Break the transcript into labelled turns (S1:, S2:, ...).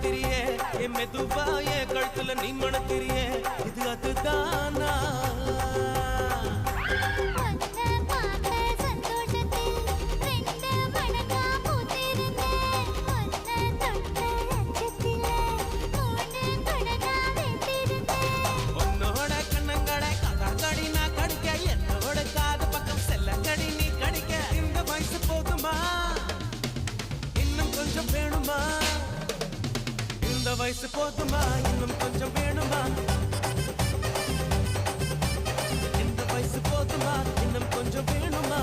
S1: நடக்கிறியே என் மெதுவா என் கழுத்துல நீ மணக்கிறியே இது அதுதானா வயசு போதுமா இன்னும் கொஞ்சம் வேணுமா இந்த வயசு போதுமா இன்னும் கொஞ்சம் வேணுமா